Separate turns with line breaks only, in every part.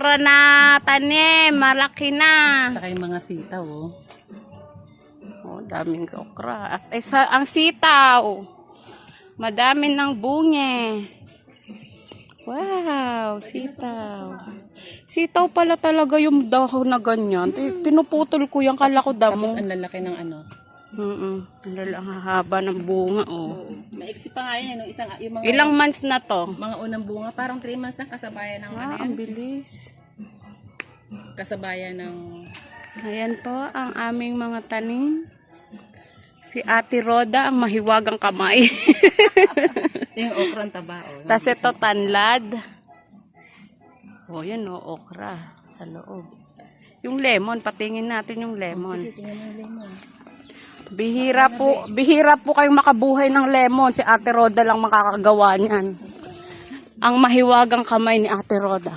okra na tanim. Malaki na.
Saka yung mga sitaw, oh.
Oh, daming okra. At ang sitaw. Madami ng bunge. Wow, sitaw. Sitaw pala talaga yung dahon na ganyan. Pinuputol ko yan, kala ko damo.
Tapos ang lalaki ng ano.
Ang haba ng bunga, oh.
Maiksi pa nga yun, yung mga,
Ilang months na to?
mga unang bunga, parang 3 months na kasabayan ng ano
Ang
yan.
bilis.
Kasabayan ng...
Ayan po ang aming mga tanim. Si Ate Roda, ang mahiwagang kamay.
yung okra ang taba, oh.
Tapos ito tanlad. Oh, yan oh, okra sa loob. Yung lemon, patingin natin yung lemon.
Tingnan mo yung lemon.
Bihira po kayong makabuhay ng lemon. Si Ate Roda lang makakagawa niyan. Ang mahiwagang kamay ni Ate Roda.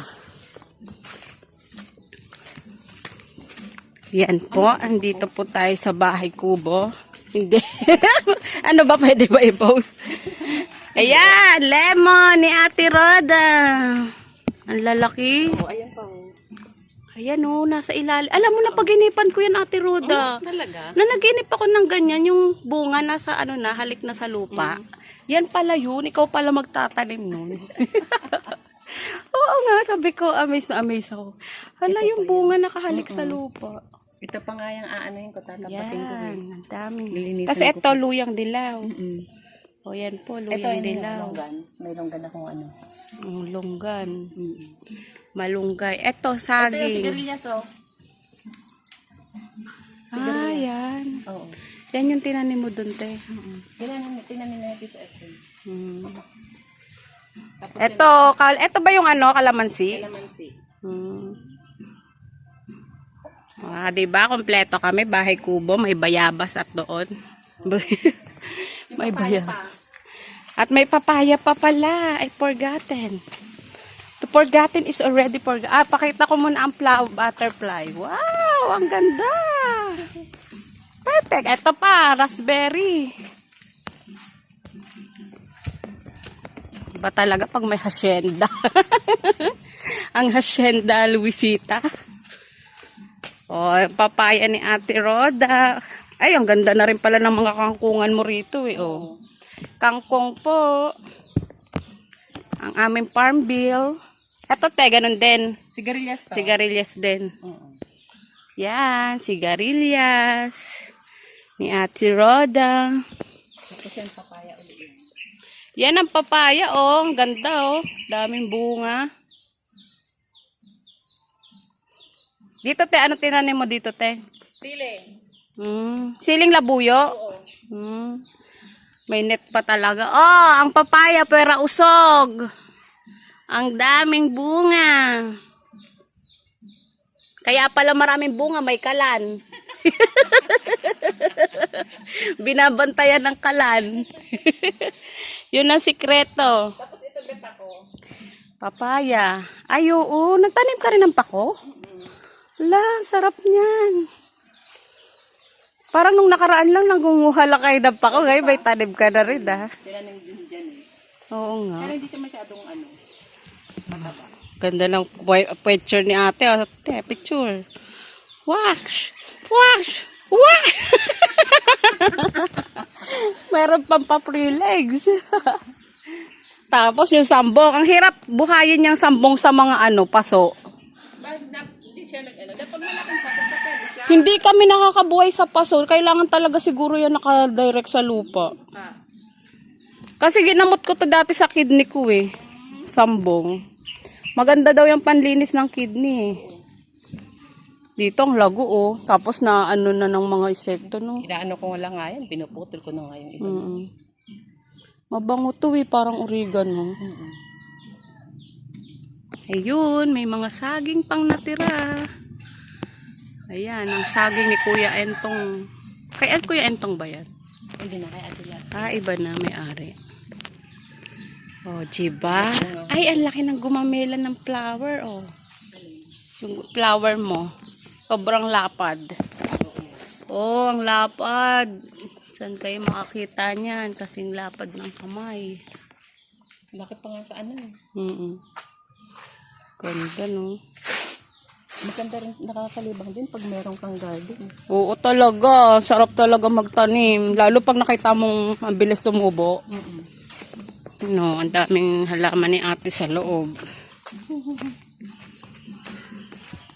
Yan po, andito po tayo sa bahay kubo. Hindi. Ano ba, pwede ba i-post? Ayan, lemon ni Ate Roda. Ang lalaki.
Oh, ayan pa, oh.
Ayan oh, nasa ilalim. Alam mo na, paginipan ko yan, Ate Roda.
Talaga?
Nanaginip ako ng ganyan, yung bunga nasa ano na, halik na sa lupa. Yan pala yun, ikaw pala magtatanim nun. Oo nga, sabi ko, amaze na amaze ako. Hala,
Ito
yung
po
bunga nakahalik sa lupa.
Ito pa nga yung aanoin ko, tatapasin ko.
Yan, ang dami.
Lilinisan
Tapos
ko
ito, luyang dilaw. O yan po,
Ito
luyang
yung
dilaw.
longgan. May longgan akong ano.
Longgan. Malunggay. Ito, saging.
Ito yung sigarilyas, oh.
Yan.
Oo.
Yan yung tinanim mo dun, te.
Tinamin na dito ito. Tapos
Ito ba yung ano, kalamansi?
kalamansi.
Diba? Kompleto kami. Bahay kubo. May bayabas at doon. May bayabas. At may papaya pa pala. I forgotten. The forgotten is already forgotten. Pakita ko muna ang butterfly. Wow! Ang ganda! Perfect. Ito pa. Raspberry. Ba talaga pag may hacienda? Ang hacienda Luisita. Oh, papaya ni Ate Roda. Ay, ang ganda na rin pala ng mga kangkungan mo rito eh. Oh. Kangkong po. Ang aming farm bill. Ito te, ganun din.
Sigarilyas to.
Sigarilyas din. Yan, sigarilyas. Ni Ate Roda.
Tapos yan, papaya ulit.
Yan ang papaya, oh. Ang ganda, oh. Daming bunga. Dito, te. Ano tinanim mo dito, te?
Sili.
Siling labuyo?
Oo.
May net pa talaga. Oh, ang papaya, pera usog. Ang daming bunga. Kaya pala maraming bunga, may kalan. Binabantayan ng kalan. Yun ang sikreto.
Tapos ito bet ako.
Papaya. Ay, oo. Nagtanim ka rin ng pako? La, sarap niyan. Parang nung nakaraan lang, nangunguha lang kayo ng pako. Ngayon, may tanim ka na rin, ha?
Tinanim din dyan eh.
Oo nga.
Pero hindi siya masyadong ano. Mataba.
Ganda ng picture ni ate. Ate, picture. Wax! Wax! Wax! Meron pang pa-free legs. Tapos yung sambong. Ang hirap buhayin yung sambong sa mga ano, paso.
Hindi siya nag-ano. Dapat malaking pasok sa pwede siya.
Hindi kami nakakabuhay sa paso. Kailangan talaga siguro yan naka-direct sa lupa. Kasi ginamot ko to dati sa kidney ko eh. Sambong. Maganda daw yung panlinis ng kidney eh. Dito ang lago oh. Tapos na ano na ng mga insekto no.
Inaano ko nga lang nga yan. Pinuputol ko na nga yung iba.
Mabango to eh. Parang oregano. Ayun. May mga saging pang natira. Ayan. Ang saging ni Kuya Entong. Kay Kuya Entong ba yan?
Hindi na kay Atila.
Iba na may-ari. Oh, diba? Ay, ang laki ng gumamela ng flower, oh. Yung flower mo. Sobrang lapad. Oh, ang lapad. Saan kayo makakita niyan? Kasing lapad ng kamay.
Laki pa nga sa ano.
Ganda, no?
Maganda rin, nakakalibang din pag meron kang garden.
Oo talaga, sarap talaga magtanim. Lalo pag nakita mong ang bilis tumubo. No, ang daming halaman ni ate sa loob.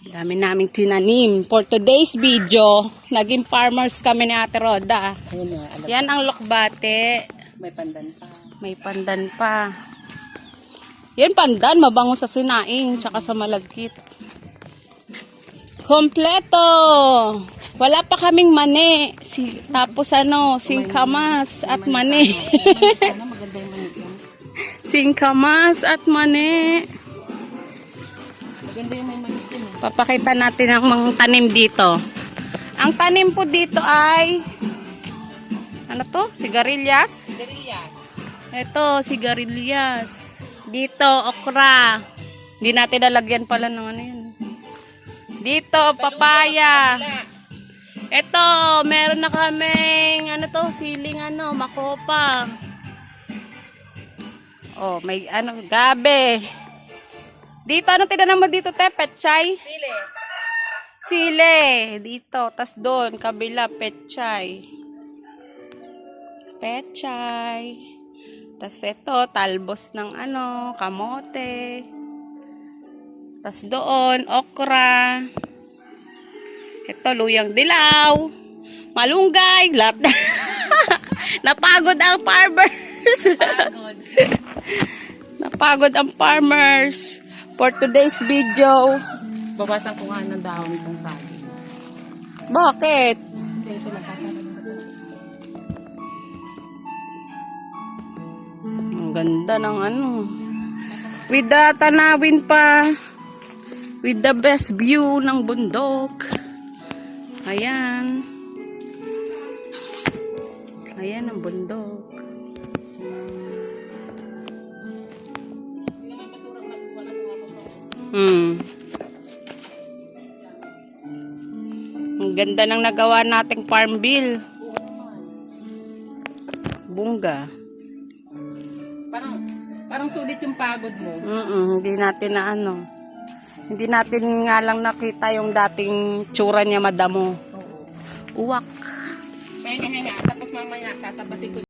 Ang dami naming tinanim. For today's video, naging farmers kami ni ate Roda.
Ayun na, alam.
Yan ang lokbate.
May pandan pa.
May pandan pa. Yan pandan, mabango sa sinaing, tsaka sa malagkit. Kompleto! Wala pa kaming mani. Tapos singkamas at mani.
Sana maganda yung manigyan.
Singkamas at mani.
Maganda yung may manigyan.
Papakita natin ang mga tanim dito. Ang tanim po dito ay ano to? Sigarilyas?
Sigarilyas.
Ito, sigarilyas. Dito, okra. Hindi natin lalagyan pala ng ano yun. Dito, papaya. Ito, meron na kaming siling makopa. Oh, may gabe. Dito, tinanim mo dito, te? Pechay?
Sili.
Sile. Dito, tas doon, kabila, pechay. Pechay. Tas ito, talbos ng kamote. Tas doon, okra. Ito, luyang dilaw. Malunggay. Lahat. Napagod ang farmers.
Pagod.
Napagod ang farmers. For today's video.
Babasan ko nga ng dahon ng saging.
Bakit?
Hindi, ito nakakaroon.
Ang ganda ng with the tanawin pa. With the best view ng bundok. Ayan. Ayan ang bundok. Ang ganda ng nagawa nating farm bill. Bunga.
Parang sulit yung pagod mo.
Hindi natin Hindi natin nga lang nakita yung dating tsura niya madamo. Uwak.
Pahinga-hinga. Tapos mamaya tatabasin ko